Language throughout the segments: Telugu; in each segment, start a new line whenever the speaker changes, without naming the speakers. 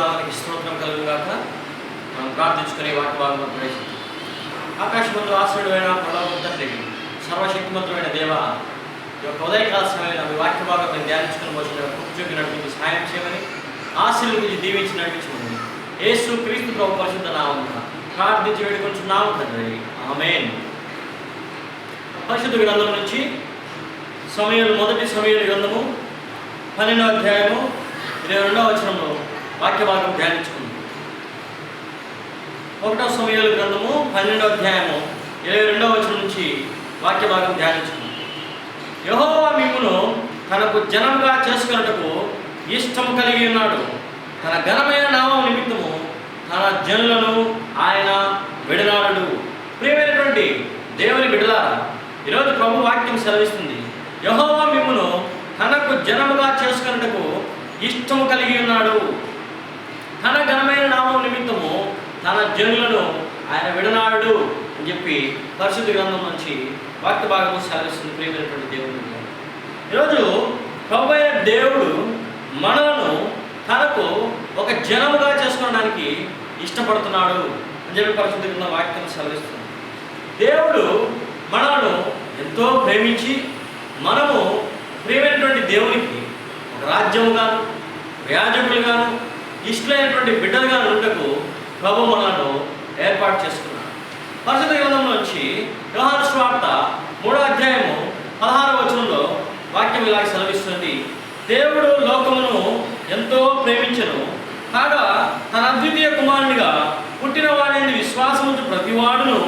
నామానికి స్తోత్రం కలుగుగాక. మనం ప్రార్థించుకునే వాటి భాగంలో ప్రవేశించాం. ఆకాశమందు ఆశ్రయుడైన పరలోకపు తండ్రి, సర్వశక్తిమంతుడైన దేవ, ఈ యొక్క ఉదయకాల సమయంలో మీ వాక్య భాగం మేము ధ్యానించుకుని వచ్చిన కూర్చొని నడిపించి సహాయం చేయమని, ఆశీర్వదించి దీవించి నడిపించమని యేసు క్రీస్తు ప్రభు పరిశుద్ధ నామమున ప్రార్థించి వేడుకొంచున్నాము తండ్రి. ఆమేన్. పరిశుద్ధ గ్రంథం నుంచి మొదటి సమూయేలు గ్రంథము 12వ అధ్యాయము 22వ వచనంలో వాక్య భాగం ధ్యానించుకుంది. 1వ సమూయేలు గ్రంథము 12వ అధ్యాయము 22వ వచనం నుంచి వాక్య భాగం ధ్యానించుకుంది. యెహోవా మిమ్మును తనకు జనముగా చేసుకొనుటకు ఇష్టము కలిగి ఉన్నాడు. తన ఘనమైన నామం నిమిత్తము తన జనులను ఆయన విడనాడడు. ప్రియమైనటువంటి దేవుని బిడ్డలారా, ఈరోజు ప్రభు వాక్యం సెలవిస్తుంది, యెహోవా మిమ్మును తనకు జనముగా చేసుకొనుటకు ఇష్టము కలిగి ఉన్నాడు. తన ఘనమైన నామం నిమిత్తము తన జనులను ఆయన విడనాడు అని చెప్పి పరిశుద్ధ గ్రంథం నుంచి వాక్య భాగము సెలవిస్తుంది. ప్రియమైనటువంటి దేవుని ఈరోజు ప్రభు అయిన దేవుడు మనలను తనకు ఒక జనముగా చేసుకోవడానికి ఇష్టపడుతున్నాడు అని చెప్పి పరిశుద్ధ గ్రంథం వాక్యం సెలవిస్తుంది. దేవుడు మనలను ఎంతో ప్రేమించి మనము ప్రియమైనటువంటి దేవునికి ఒక రాజ్యముగాను యాజకులుగాను ఇష్టమైనటువంటి బిడ్డలుగాను ఉండకు ప్రభు మనలను ఏర్పాటు చేసుకున్నాడు. పరిశుద్ధ గ్రంథం నుంచి యోహాను సువార్త 3వ అధ్యాయము 16వ వచనంలో వాక్యం ఇలాగ సెలవిస్తుంది, దేవుడు లోకమును ఎంతో ప్రేమించెను, కాగా తన అద్వితీయ కుమారునిగా పుట్టిన వాడిని విశ్వాసముంచు ప్రతివాడును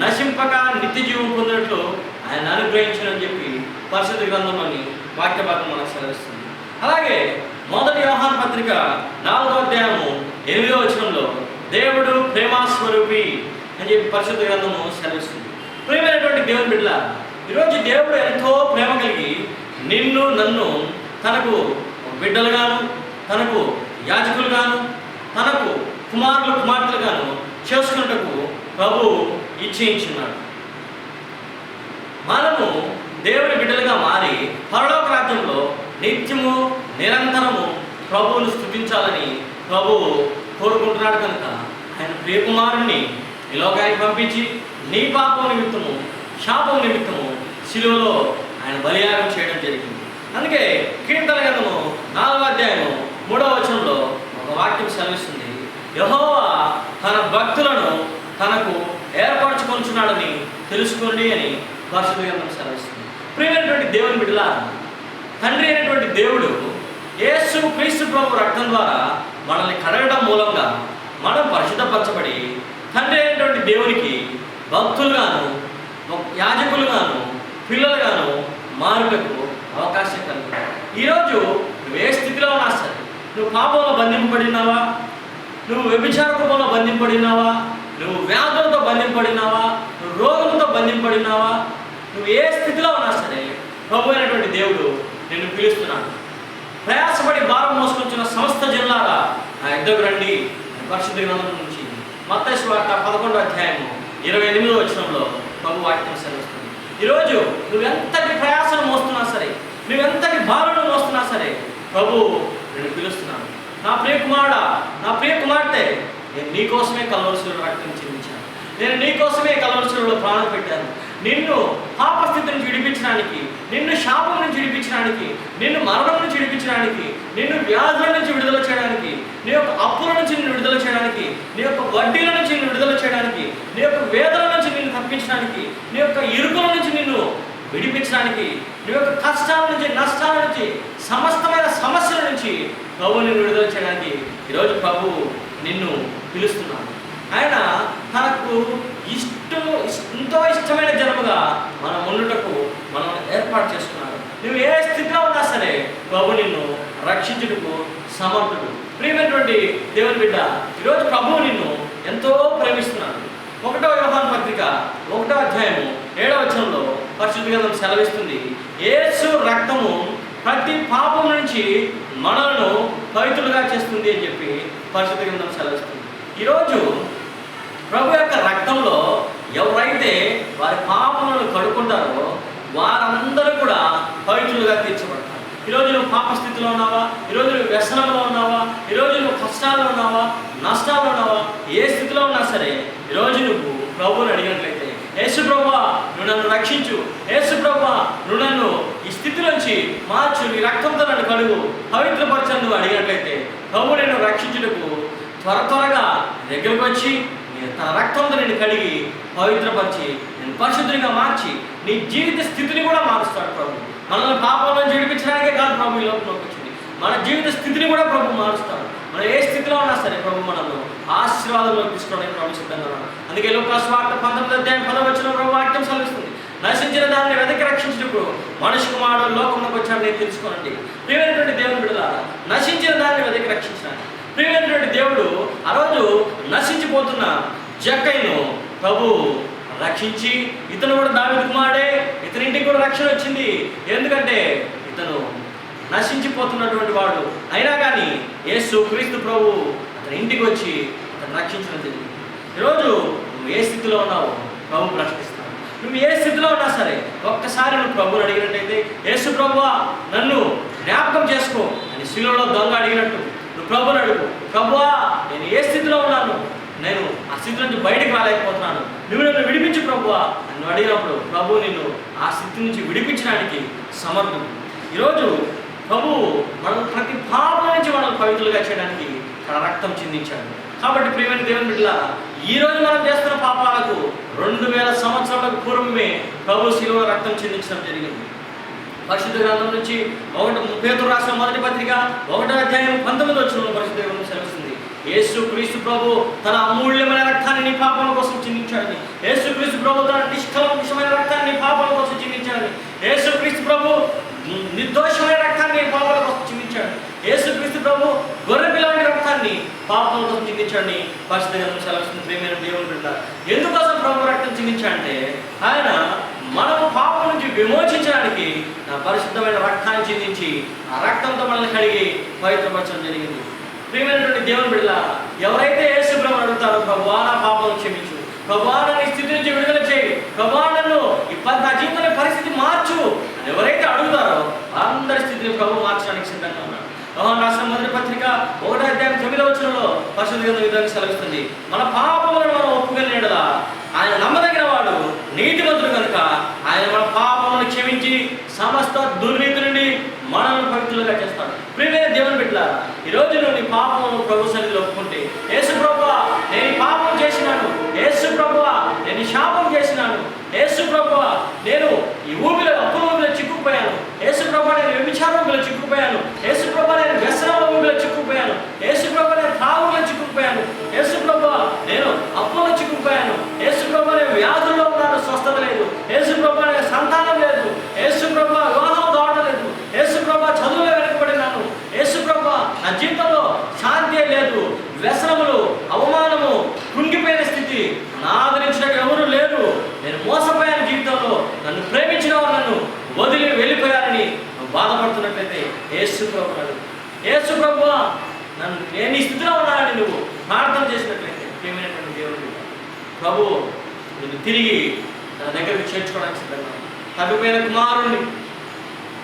నశింపక నిత్య జీవం పొందినట్లు ఆయన అనుగ్రహించనని చెప్పి పరిశుద్ధ గ్రంథంలోని వాక్య భాగం మనకు సెలవిస్తుంది. అలాగే మొదటి యోహాను పత్రిక 4వ అధ్యాయము 8వ వచనంలో దేవుడు ప్రేమాస్వరూపి అని చెప్పి పరిశుద్ధ గ్రంథము సెలవిస్తుంది. ప్రియమైనటువంటి దేవుని బిడ్డల, ఈరోజు దేవుడు ఎంతో ప్రేమ కలిగి నిన్ను నన్ను తనకు బిడ్డలుగాను తనకు యాజకులుగాను తనకు కుమారులు కుమార్తెలుగాను చేసుకున్నటకు ప్రభు ఇచ్చేయించున్నాడు. మనము దేవుని బిడ్డలుగా మారి పరలోక రాజ్యంలో నిత్యము నిరంతరము ప్రభువును స్తుతించాలని ప్రభువు కోరుకుంటున్నాడు. కనుక ఆయన ప్రియకుమారుణ్ణి ఈ లోకానికి పంపించి నీ పాపం నిమిత్తము శాపం నిమిత్తము శిలువలో ఆయన బలియాగం చేయడం జరిగింది. అందుకే కీర్తన గ్రంథము 4వ అధ్యాయము 3వ వచనంలో ఒక వాక్యం సెలవిస్తుంది, యెహోవా తన భక్తులను తనకు ఏర్పరచుకొనుచున్నాడని తెలుసుకోండి అని పరిశుద్ధ గ్రంథం సెలవిస్తుంది. ప్రియమైనటువంటి దేవుని బిడ్డలా, తండ్రి అయినటువంటి దేవుడు యేసు క్రీస్తు ప్రభు రక్తం ద్వారా మనల్ని కడగడం మూలంగా మనం పరిశుద్ధపరచబడి తండ్రి అయినటువంటి దేవునికి భక్తులుగాను యాజకులుగాను పిల్లలుగాను మారుటకు అవకాశం కలిగింది. ఈరోజు నువ్వు ఏ స్థితిలో ఉన్నా సరే, నువ్వు పాపంలో బంధింపబడినావా, నువ్వు వ్యభిచార రూపంలో బంధింపబడినావా, నువ్వు వ్యాధులతో బంధింపబడినావా, నువ్వు రోగంతో బంధింపబడినావా, నువ్వు ఏ స్థితిలో ఉన్నా సరే ప్రభు అయినటువంటి దేవుడు నిన్ను పిలుస్తున్నాడు. ప్రయాసపడి భారం మోసుకొచ్చిన సమస్త జనులారా నా యుద్ధకు రండి. పరిశుద్ధ గ్రంథం నుంచి మత్తయి సువార్త 11వ అధ్యాయము 28వ వచనంలో ప్రభు వాక్యం సెలవిస్తుంది. ఈరోజు నువ్వెంతటి ప్రయాసను మోస్తున్నా సరే, నువ్వెంతటి భారం మోస్తున్నా సరే ప్రభు నేను పిలుస్తున్నాను. నా ప్రియ కుమారుడా, నా ప్రియ కుమార్తె, నేను నీకోసమే కల్వరి రక్తం చెందించాను, నేను నీకోసమే కల్వరి ప్రాణం పెట్టాను. నిన్ను పాపస్థితి నుంచి విడిపించడానికి, నిన్ను శాపం నుంచి విడిపించడానికి, నిన్ను మరణం నుంచి విడిపించడానికి, నిన్ను వ్యాధుల నుంచి విడుదల చేయడానికి, నీ యొక్క అప్పుల నుంచి నిన్ను విడుదల చేయడానికి, నీ యొక్క వడ్డీల నుంచి నిన్ను విడుదల చేయడానికి, నీ యొక్క వేదన నుంచి నిన్ను తప్పించడానికి, నీ యొక్క ఇరుకుల నుంచి నిన్ను విడిపించడానికి, నీ యొక్క కష్టాల నుంచి నష్టాల నుంచి సమస్తమైన సమస్యల నుంచి ప్రభు నిన్ను విడుదల చేయడానికి ఈరోజు ప్రభు నిన్ను పిలుస్తున్నాడు. ఆయన తనకు ఎంతో ఇష్టమైన జనముగా మనం ఉండుటకు మనం ఏర్పాటు చేసుకున్నాడు. నువ్వు ఏ స్థితిలో ఉన్నా సరే ప్రభు నిన్ను రక్షించుటకు సమర్థుడు. ప్రియమైనటువంటి దేవుని బిడ్డ, ఈరోజు ప్రభువు నిన్ను ఎంతో ప్రేమిస్తున్నాడు. 1వ యోహాను పత్రిక 1వ అధ్యాయము 7వ వచనంలో పరిశుద్ధ గ్రంథం సెలవిస్తుంది, యేసు రక్తము ప్రతి పాపం నుంచి మనలను పవిత్రులుగా చేస్తుంది అని చెప్పి పరిశుద్ధ గ్రంథం సెలవిస్తుంది. ఈరోజు ప్రభు యొక్క రక్తంలో ఎవరైతే వారి పాపములను కడుక్కుంటారో వారందరూ కూడా పవిత్రులుగా తీర్చబడతారు. ఈరోజు నువ్వు పాప స్థితిలో ఉన్నావా, ఈరోజు నువ్వు వ్యసనంలో ఉన్నావా, ఈరోజు నువ్వు కష్టాల్లో ఉన్నావా, నష్టాల్లో ఉన్నావా, ఏ స్థితిలో ఉన్నా సరే ఈరోజు నువ్వు ప్రభువుని అడిగినట్లయితే, యేసు ప్రభువా నువ్వు నన్ను రక్షించు, యేసు ప్రభువా నువ్వు నన్ను ఈ స్థితి నుంచి మార్చు, నీ రక్తంతో నన్ను కడుగు, పవిత్రపరచని నువ్వు అడిగినట్లయితే ప్రభు నేను రక్షించుటకు త్వరగా దగ్గరకు వచ్చి తన రక్తంతో నేను కడిగి పవిత్రపరిచి నేను పరిశుద్ధునిగా మార్చి నీ జీవిత స్థితిని కూడా మారుస్తాడు ప్రభు. మనల్ని పాపంలో విడిపించడానికే కాదు ప్రభు ఈ లోకంలోకి వచ్చింది, మన జీవిత స్థితిని కూడా ప్రభు మారుస్తాడు. మనం ఏ స్థితిలో ఉన్నా సరే ప్రభు మనల్ని ఆశీర్వాదంలో తీసుకోవడానికి ప్రభు సిద్ధంగా ఉన్నాడు. అందుకే లోకాసు వార్త 19:10 ప్రభు వాక్యం సెలవిస్తుంది, నశించిన దాన్ని వెతకి రక్షించినప్పుడు మనిషి కుమారుడు లోకంలోకి వచ్చాడు నేను తెలుసుకోనండి. ప్రియమైనటువంటి దేవుని బిడ్డలారా, నశించిన దాన్ని వెతకి రక్షించడానికి ప్రియమైనటువంటి దేవుడు ఆ రోజు నశించిపోతున్న జక్కయ్యను ప్రభు రక్షించి, ఇతను కూడా దావీదు కుమారుడే, ఇతని ఇంటికి కూడా రక్షణ వచ్చింది. ఎందుకంటే ఇతను నశించిపోతున్నటువంటి వాడు, అయినా కానీ యేసు క్రీస్తు ప్రభు అతని ఇంటికి వచ్చి అతను రక్షించడం జరిగింది. ఈరోజు నువ్వు ఏ స్థితిలో ఉన్నావో ప్రభు ప్రశ్నిస్తాను. నువ్వు ఏ స్థితిలో ఉన్నా సరే ఒక్కసారి నువ్వు ప్రభువుని అడిగినట్టయితే, యేసు ప్రభువా నన్ను జ్ఞాపకం చేసుకో అని శిలువలో దొంగ అడిగినట్టు నువ్వు ప్రభువుని అడుగు, ప్రభువా నేను ఏ స్థితిలో ఉన్నాను, నేను ఆ స్థితి నుంచి బయటకు రాలేకపోతున్నాను, నువ్వు నన్ను విడిపించు ప్రభువా అని నువ్వు అడిగినప్పుడు ప్రభు నిన్ను ఆ స్థితి నుంచి విడిపించడానికి సమర్థుడు. ఈరోజు ప్రభువు మనం ప్రతి పాపం నుంచి మనం పవిత్రులుగా చేయడానికి తన రక్తం చిందించాడు. కాబట్టి ప్రియమైన దేవుని బిడ్డలారా, ఈరోజు మనం చేస్తున్న పాపాలకు 2000 సంవత్సరాలకు పూర్వమే ప్రభు శిలువలో రక్తం చిందించడం జరిగింది. పరిశుద్ధ గ్రంథం నుంచి పేతురు రాసిన మొదటి పత్రిక 1:19 పరిశుద్ధ గ్రంథం సెలవుస్తుంది, యేసు క్రీస్తు ప్రభు తన అమూల్యమైన రక్తాన్ని నీ పాపల కోసం చిందించాడని, యేసు క్రీస్తు ప్రభు తన నిష్కల్మషమైన రక్తాన్ని నీ పాపల కోసం చిందించాడని, యేసు క్రీస్తు ప్రభు నిర్దోషమైన రక్తాన్ని నీ పాపల కోసం చిందించాడు, యేసు క్రీస్తు ప్రభు గొర్రెపిల్లాడి రక్తాన్ని పాపల కోసం చిందించాడని పరిశుద్ధ గ్రంథం సెలవుస్తుంది. ప్రియమైన దేవుని బిడ్డ, ఎందుకోసం ప్రభు రక్తం చిందించాడంటే ఆయన మనము పాపం నుంచి విమోచించడానికి నా పరిశుద్ధమైన రక్తాన్ని చిందించి ఆ రక్తంతో మనల్ని కడిగి పవిత్రపరచడం జరిగింది. ప్రియమైనటువంటి దేవుని బిడ్డ, ఎవరైతే యేసు ప్రభువుని అడుగుతారో ప్రభువా నా పాపాలను క్షమించు, ప్రభువా నన్ను ఈ స్థితి నుంచి విడుదల చేయి, ప్రభువా నన్ను నా జీవితంలో పరిస్థితి మార్చు అని ఎవరైతే అడుగుతారో అందరి స్థితిని ప్రభు మార్చడానికి సిద్ధంగా ఉన్నాడు. యోహాను రాసిన మొదటి పత్రిక 1:9 పరిశుద్ధ గ్రంథం విధానం సెలవిస్తుంది, మన పాపములను మనం ఒప్పుకొని ఎడలా ఆయన నమ్మదగిన వాడు నీతిమంతుడు కనుక ఆయన మన పాపములను క్షమించి సమస్త దుర్నీతి నుండి మనల్ని పవిత్రులుగా చేస్తాడు. ప్రియమైన దేవుని బిడ్డలారా, ఈరోజు నువ్వు నీ పాపములను ప్రభు సన్నిధిలో ఒప్పుకుంటే, యేసు ప్రభువా నేను ఈ పాపం చేసినాను, యేసు ప్రభువా నేను ఈ శాపం చేసినాను, యేసు ప్రభువా నేను ఈ అప్పుల ఊబిలో చిక్కుకుపోయాను, యేసు ప్రభువా నేను వ్యభిచార ఊబిలో చిక్కుకుపోయాను, యేసు ప్రభువా నేను వ్యసన ఊబిలో చిక్కుకుపోయాను, యేసు ప్రభువా నేను త్రాగులో చిక్కుకుపోయాను, యేసు ప్రభువా నేను అప్పులో చిక్కుకుపోయాను, యేసు ప్రభువా నేను వ్యాధుల్లో ఉన్నాను, స్వస్థత లేదు, యేసు ప్రభువా నేను సంతానం లేదు, యేసు ప్రభువా వివాహం దోడలేదు, యేసు ప్రభువా చదువులో వెనుకబడినాను, యేసు ప్రభువా నా జీవితంలో శాంతి లేదు, వ్యసనములు అవమానము కృంగిపోయిన స్థితి, ఆదరించడానికి ఎవరు లేరు, నేను మోసపోయాను జీవితంలో, నన్ను ప్రేమించిన వారు నన్ను వదిలి వెళ్ళిపోయారని నువ్వు బాధపడుతున్నట్లయితే యేసు ప్రభువు యేసు ప్రభువా నేను ఈ స్థితిలో ఉన్నానని నువ్వు ప్రార్థన చేసినట్లయితే ప్రియమైనటువంటి దేవుడు ప్రభు నిన్ను తిరిగి తన దగ్గరికి చేర్చుకోవడానికి సిద్ధంగా తప్పిపోయిన కుమారుణ్ణి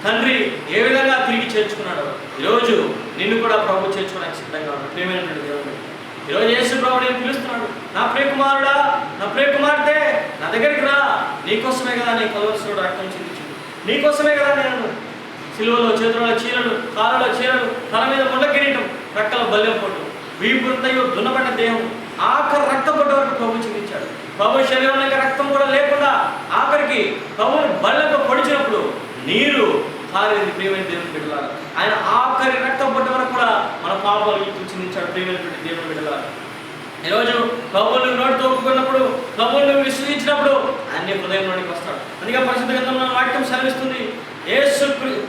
తండ్రి ఏ విధంగా తిరిగి చేర్చుకున్నాడో ఈరోజు నిన్ను కూడా ప్రభు చేర్చుకోవడానికి సిద్ధంగా ఉన్నాడు. ప్రియమైనటువంటి దేవుడు ఈరోజు యేసు ప్రభు నేను పిలుస్తున్నాడు, నా ప్రియ కుమారుడా, నా ప్రియ కుమార్తె నా దగ్గరికి రా, నీకోసమే కదా నీ కలవలసిన రక్తం చిందించింది, నీకోసమే కదా నేను సిలువలో చేతులలో చీరలు, కాళ్ళలో చీరలు, తల మీద ముళ్ళ కిరీటం, రెక్కల బల్యం పొట్టు, వీపుతయు దున్నబడ్డ దేహం, ఆఖరి రక్తం పొట్టు వరకు ప్రభు చిందించాడు. ప్రభు శరీరంలో రక్తం కూడా లేకుండా ఆఖరికి ప్రభుని బళ్ళతో పొడిచినప్పుడు నీరు కారేది. ప్రియమైన దేవుని బిడ్డలారా, ఆయన ఆఖరి రక్తం పొట్టు వరకు కూడా మన పాపాలు చిందించాడు. ప్రియమైనటువంటి దేవుని బిడ్డలారా, ఈరోజు ప్రభువుని నోటితో ఒప్పుకున్నప్పుడు, ప్రభువుని విశ్వసించినప్పుడు అన్ని హృదయంలోనికి వస్తాడు. అందుకే పరిశుద్ధ గ్రంథంలో వాక్యం సెలవిస్తుంది, యేసు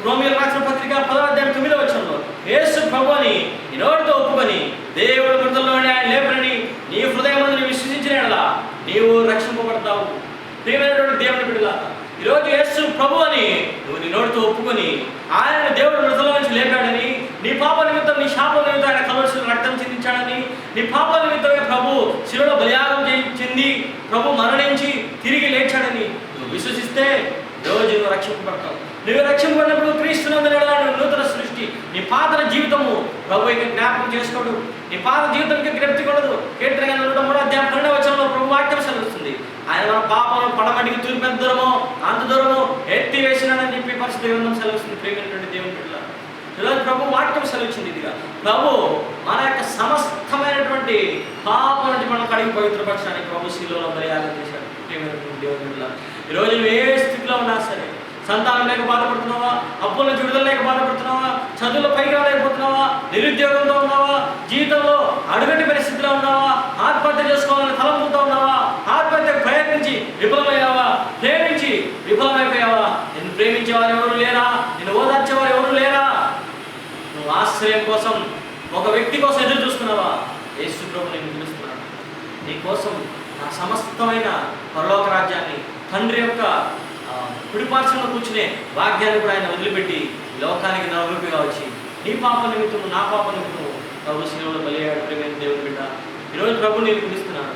రోమీయులకు రాసిన పత్రిక 10:9 యేసు ప్రభువుని నీ నోటితో ఒప్పుకొని దేవుడు మృతుల్లోని ఆయన లేపనని నీ హృదయమందు విశ్వసించిన యెడల నీవు రక్షింపబడతావు. ప్రియమైనటువంటి దేవుని బిడ్డలారా, ఈరోజు యేసు ప్రభు అని నువ్వు నీ నోటితో ఒప్పుకొని ఆయన దేవుడు మృతుల నుంచి లేపాడని, నీ పాప నిమిత్తం నీ శాప నిమిత్తం ఆయన కలవలసిన రక్తం చెందించాడని, నీ పాప నిమిత్తమే ప్రభు శిలువలో బలియాగం చెంది ప్రభు మరణించి తిరిగి లేచాడని నువ్వు విశ్వసిస్తే రోజు నువ్వు రక్షింపబడతావు. నువ్వు రక్షింపబడినప్పుడు క్రీస్తునందు నూతన సృష్టి విశ్వసించి నీ పాత జీవితము ప్రభు ఇక జ్ఞాపకం చేసుకోడు, నీ పాత జీవితంకి జ్ఞప్తికొనదు. కీర్తన 103:12 ప్రభు వాక్యం సెలవుస్తుంది, ఆయన మన పాపను పడమటికి తూర్పు దూరమో అంత దూరము ఎత్తి వేసినాడని చెప్పి పరిశుద్ధ గ్రంథం సెలవుస్తుంది. ప్రేమైనటువంటి దేవుని బిడ్డలారా, ఈరోజు ప్రభు వాక్యం సెలవుచ్చింది ఇదిగా, ప్రభు మన యొక్క సమస్తమైనటువంటి పాపం నుంచి మనం కడిగి పవిత్రపరచడానికి ప్రభు శిలువలో బలియాగం చేశాడు. ప్రేమైనటువంటి దేవుని బిడ్డలారా, ఈరోజు నువ్వు ఏ స్థితిలో ఉన్నా సరే, సంతానం లేక బాధపడుతున్నావా, అప్పుల నుంచి విడుదల లేక బాధపడుతున్నావా, చదువులో పైకి రాలేకపోతున్నావా, నిరుద్యోగంతో ఉన్నావా, జీవితంలో అడుగటి పరిస్థితిలో ఉన్నావా, ఆత్మహత్య చేసుకోవాలని తలంపుతో ఉన్నావా, ఆత్మహత్యకు ప్రయత్నించి విఫలమయ్యావా, ప్రేమించి విఫలమైపోయావా, నిన్ను ప్రేమించేవారు ఎవరు లేరా, నిన్ను ఓదార్చేవారు ఎవరు లేరా, నువ్వు ఆశ్రయం కోసం ఒక వ్యక్తి కోసం ఎదురు చూస్తున్నావా, యేసు ప్రభు నేను పిలుస్తున్నాను. నీ కోసం నా సమస్తమైన పరలోక రాజ్యాన్ని తండ్రి యొక్క కుడిపార్శ్వంలో కూర్చునే భాగ్యాన్ని కూడా ఆయన వదిలిపెట్టి లోకానికి నలుగురిగా వచ్చి నీ పాప నిమిత్తము నా పాప నిమిత్తము ప్రభు శిలువలో బలియాడు. ప్రేమైన దేవుని బిడ్డ, ఈరోజు ప్రభు నేను పిలుస్తున్నాడు.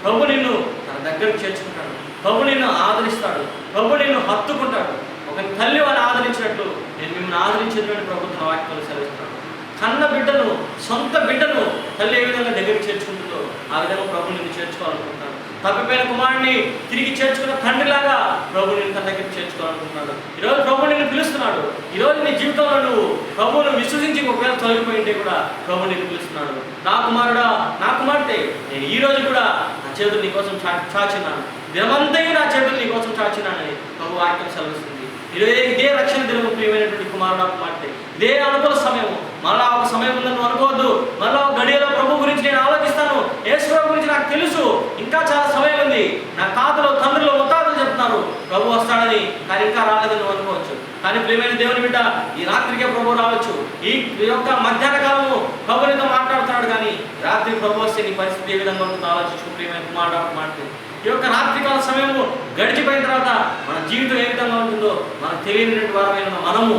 ప్రభు నిన్ను తన దగ్గరకు చేర్చుకుంటాడు, ప్రభు నిన్ను ఆదరిస్తాడు, ప్రభు నిన్ను హత్తుకుంటాడు. ఒక తల్లి వారిని ఆదరించినట్లు నేను మిమ్మల్ని ఆదరించేటువంటి ప్రభు తన వాక్యంలో సెలవిస్తున్నాడు. కన్న బిడ్డను, సొంత బిడ్డను తల్లి ఏ విధంగా దగ్గరికి చేర్చుకుంటుందో ఆ విధంగా ప్రభు నిన్ను చేర్చుకోవాలనుకుంటున్నాడు. తప్పిపోయిన కుమారుడిని తిరిగి చేర్చుకున్న తండ్రిలాగా ప్రభు నిన్ను తన దగ్గరికి చేర్చుకోవాలనుకుంటున్నాడు. ఈరోజు ప్రభు నిన్ను పిలుస్తున్నాడు. ఈరోజు నీ జీవితంలో నువ్వు ప్రభువును విశ్వసించి ఒకవేళ తొలగిపోయింటే కూడా ప్రభు నిన్ను పిలుస్తున్నాడు. నా కుమారుడా, నా కుమార్తె, నేను ఈ రోజు కూడా నా చేతులు నీ కోసం చాచినాను, దినమంతయు నా చేతులు నీ కోసం చాచినానని ప్రభు వాక్యం సెలవిస్తుంది. ఇదే రక్షణ దినము ప్రియమైనటువంటి కుమారుడా, కుమార్తె, ఇదే అనుకూల సమయము. మళ్ళా ఒక సమయం ఉందని అనుకోవద్దు. మళ్ళా ఒక గడియలో ప్రభు గురించి నేను ఆలోచిస్తాను, యేసు ప్రభు గురించి నాకు తెలుసు, ఇంకా చాలా సమయం ఉంది, నా తాతలు తండ్రులు ముత్తాతలు చెప్తున్నారు ప్రభు వస్తాడని, కానీ ఇంకా రాలేదని నువ్వు అనుకోవచ్చు. కానీ ప్రియమైన దేవుని బిడ్డ, ఈ రాత్రికే ప్రభు రావచ్చు. ఈ యొక్క మధ్యాహ్న కాలము ప్రభునితో మాట్లాడుతున్నాడు, కానీ రాత్రి ప్రభు వస్తే నీ పరిస్థితి ఏ విధంగా ఉంటుందో ఆలోచించు. ప్రియమైన కుమారుడా, కుమార్తె, ఈ యొక్క రాత్రికాల సమయము గడిచిపోయిన తర్వాత మన జీవితం ఏ విధంగా ఉంటుందో మనకు తెలియనటువంటి వారమైన మనము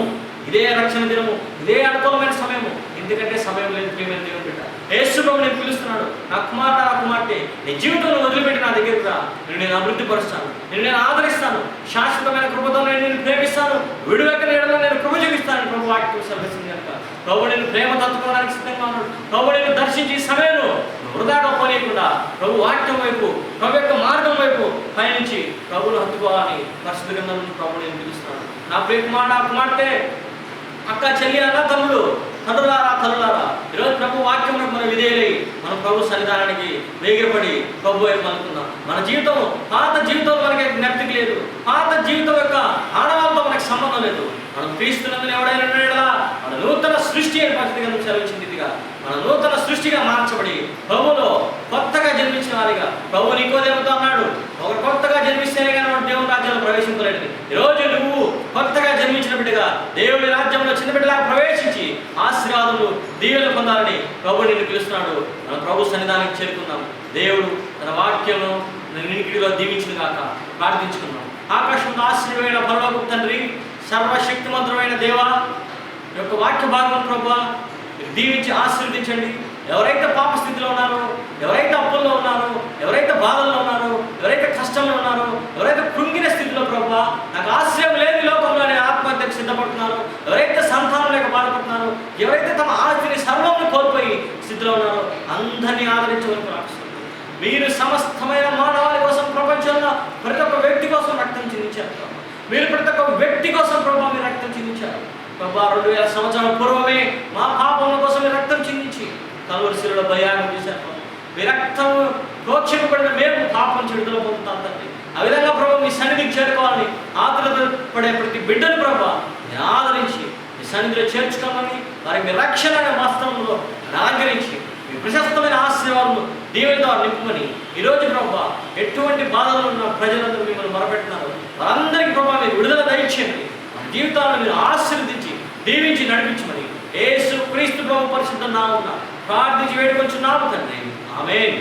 ఇదే రక్షణ దినము, ఇదే అనుకూలమైన సమయము. ఎందుకంటే సమయం లేదు. ప్రియమైన దేవుని బిడ్డ, యేసు ప్రభు నేను పిలుస్తున్నాడు. నా కుమారుడా, నా కుమార్తె, నీ జీవితంలో వదిలిపెట్టి నా దగ్గరికి రా, నేను అభివృద్ధి పరుస్తాను, నేను ఆదరిస్తాను, శాశ్వతమైన కృపతో నేను ప్రేమిస్తాను, విడువెక్క నీడలో నేను కృప చూపిస్తాను. ప్రభు వాక్యం సెలవిస్తుంది కనుక ప్రభు నేను ప్రేమ తట్టుకోవడానికి సిద్ధంగా ఉన్నాడు. ప్రభు నేను దర్శించి సమయంలో వృధాగా పోనీయకుండా ప్రభు వాక్యం వైపు, ప్రభు యొక్క మార్గం వైపు పయనించి ప్రభువును హత్తుకోవాలని పరిశుద్ధ గ్రంథం నుంచి ప్రభు నేను పిలుస్తున్నాను. నా ప్రియ కుమారుడా, కుమార్తె, అక్క, చెల్లి, అన్న, తమ్ముడు, తండ్రులారా, తల్లులారా, ఈరోజు ప్రభు వాక్యంలో మనం విధేయులై మనం ప్రభు సన్నిధానానికి వేగిరపడి ప్రభు వైపు అనుకుందాం. మన జీవితం, పాత జీవితం మనకి జ్ఞప్తికి లేదు, పాత జీవితం యొక్క ఆడవాళ్ళతో మనకి సంబంధం లేదు. మనం క్రీస్తునందున ఎవడైనా మన నూతన సృష్టి అని పరిస్థితిగా సెలవించింది. ఇదిగా మన నూతన సృష్టిగా మార్చబడి ప్రభువులో కొత్తగా జన్మించిన వారిగా ప్రభు నికోదేముతో అన్నాడు, ఒక కొత్తగా జన్మిస్తేనే కానీ మన దేవుని రాజ్యంలో ప్రవేశించలేదని. ఈరోజు నువ్వు కొత్తగా జన్మించిన బిడ్డగా దేవుని రాజ్యంలో చిన్న బిడ్డలాగా ప్రవేశించి ఆశీర్వాదములు, దీవెనలు పొందాలని ప్రభు నిన్ను పిలుస్తున్నాడు. మన ప్రభు సన్నిధానానికి చేరుకుందాం. దేవుడు తన వాక్యంలో నిన్నికిడిలో దీవించిన గాక ప్రార్థించుకున్నాం. ఆకాశంలో ఆశ్చర్యమైన పరలోకపు తండ్రి, సర్వశక్తిమంతుడైన దేవ, యొక్క వాక్య భాగం ప్రభు దీవించి ఆశీర్వదించండి. ఎవరైతే పాప స్థితిలో ఉన్నారో, ఎవరైతే అప్పుల్లో ఉన్నారో, ఎవరైతే బాధల్లో ఉన్నారో, ఎవరైతే కష్టంలో ఉన్నారో, ఎవరైతే కృంగిన స్థితిలో ప్రభు నాకు ఆశ్రయం లేని లోకంలోనే ఆత్మహత్యకు సిద్ధపడుతున్నారు, ఎవరైతే సంతానం లేక బాధపడుతున్నారో, ఎవరైతే తమ ఆస్తిని సర్వమును కోల్పోయి స్థితిలో ఉన్నారో అందరినీ ఆదరించమని ప్రార్థిస్తున్నాను. మీరు సమస్తమైన మానవాళి కోసం, ప్రపంచంలో ప్రతి ఒక్క వ్యక్తి కోసం రక్తం చిందించారు. మీరు ప్రతి ఒక్క వ్యక్తి కోసం ప్రభు మీరు రక్తం చిందించారు. ప్రభు 2000 సంవత్సరాల పూర్వమే మా పాపముల కోసం మీరు రక్తం చిందించి కల్వరి శిలువలో బలియాగం చేశారు. మీ రక్తం ప్రోక్షింపబడిన మేము పాపం విడుదల పొందుతాం తండ్రి. ఆ విధంగా ప్రభు మీ సన్నిధికి చేరుకోవాలని ఆతురత పడే ప్రతి బిడ్డను ప్రభు మీరు ఆదరించి మీ సన్నిధిలో చేర్చుకోమని, వారికి మీ రక్షణ అనే వాస్తవంలో అలంకరించి మీ ప్రశస్తమైన ఆశీర్వాదము దీవెనతో నింపుమని ఈరోజు ప్రభు ఎటువంటి బాధలు ఉన్న ప్రజలందరూ మిమ్మల్ని మొరపెడుతున్నారు, వారందరికీ ప్రభు మీరు విడుదల దయచేయండి. మన జీవితాలను మీరు ఆశీర్వదించి దీవించి నడిపించమని యేసు క్రీస్తు ప్రభు పరిశుద్ధ నామమున ప్రార్థించి వేడుకొంచున్నాము తండ్రి. ఆమేన్.